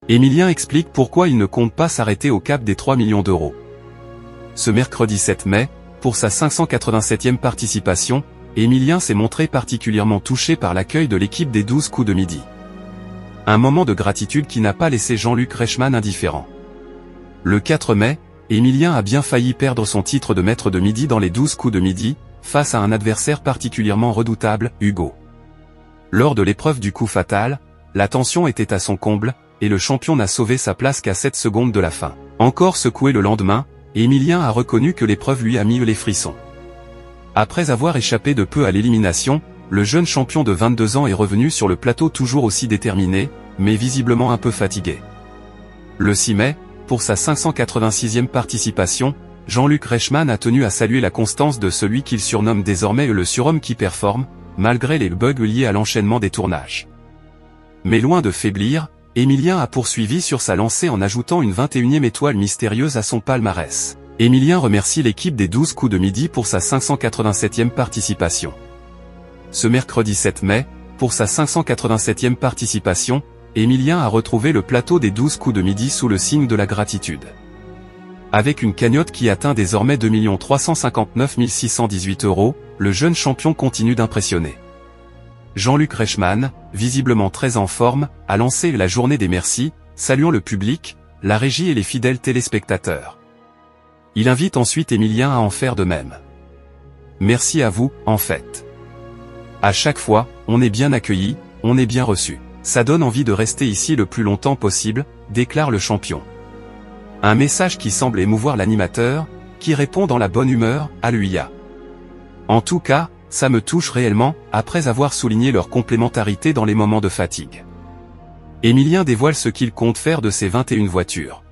Émilien explique pourquoi il ne compte pas s'arrêter au cap des 3 millions d'euros. Ce mercredi 7 mai, pour sa 587e participation, Émilien s'est montré particulièrement touché par l'accueil de l'équipe des 12 coups de midi. Un moment de gratitude qui n'a pas laissé Jean-Luc Reichmann indifférent. Le 4 mai, Émilien a bien failli perdre son titre de maître de midi dans les 12 coups de midi, face à un adversaire particulièrement redoutable, Hugo. Lors de l'épreuve du coup fatal, la tension était à son comble, et le champion n'a sauvé sa place qu'à 7 secondes de la fin. Encore secoué le lendemain, Émilien a reconnu que l'épreuve lui a mis les frissons. Après avoir échappé de peu à l'élimination, le jeune champion de 22 ans est revenu sur le plateau toujours aussi déterminé, mais visiblement un peu fatigué. Le 6 mai, pour sa 586e participation, Jean-Luc Reichmann a tenu à saluer la constance de celui qu'il surnomme désormais le surhomme qui performe, malgré les bugs liés à l'enchaînement des tournages. Mais loin de faiblir, Émilien a poursuivi sur sa lancée en ajoutant une 21e étoile mystérieuse à son palmarès. Émilien remercie l'équipe des 12 coups de midi pour sa 587e participation. Ce mercredi 7 mai, pour sa 587e participation, Émilien a retrouvé le plateau des 12 coups de midi sous le signe de la gratitude. Avec une cagnotte qui atteint désormais 2 359 618 €, le jeune champion continue d'impressionner. Jean-Luc Reichmann, visiblement très en forme, a lancé la journée des merci, saluant le public, la régie et les fidèles téléspectateurs. Il invite ensuite Émilien à en faire de même. Merci à vous, en fait. À chaque fois, on est bien accueilli, on est bien reçu. Ça donne envie de rester ici le plus longtemps possible, déclare le champion. Un message qui semble émouvoir l'animateur, qui répond dans la bonne humeur, alléluia. En tout cas, ça me touche réellement, après avoir souligné leur complémentarité dans les moments de fatigue. Émilien dévoile ce qu'il compte faire de ses 21 voitures.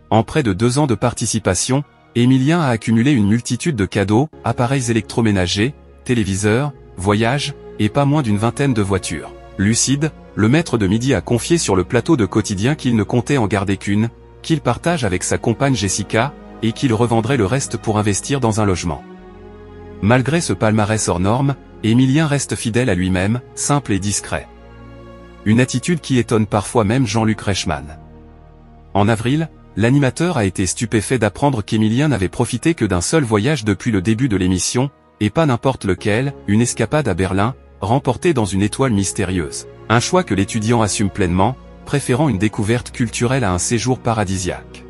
En près de 2 ans de participation, Émilien a accumulé une multitude de cadeaux, appareils électroménagers, téléviseurs, voyages, et pas moins d'une vingtaine de voitures. Lucide, le maître de midi a confié sur le plateau de Quotidien qu'il ne comptait en garder qu'une, qu'il partage avec sa compagne Jessica, et qu'il revendrait le reste pour investir dans un logement. Malgré ce palmarès hors norme, Émilien reste fidèle à lui-même, simple et discret. Une attitude qui étonne parfois même Jean-Luc Reichmann. En avril, l'animateur a été stupéfait d'apprendre qu'Émilien n'avait profité que d'un seul voyage depuis le début de l'émission, et pas n'importe lequel, une escapade à Berlin, remportée dans une étoile mystérieuse. Un choix que l'étudiant assume pleinement, préférant une découverte culturelle à un séjour paradisiaque.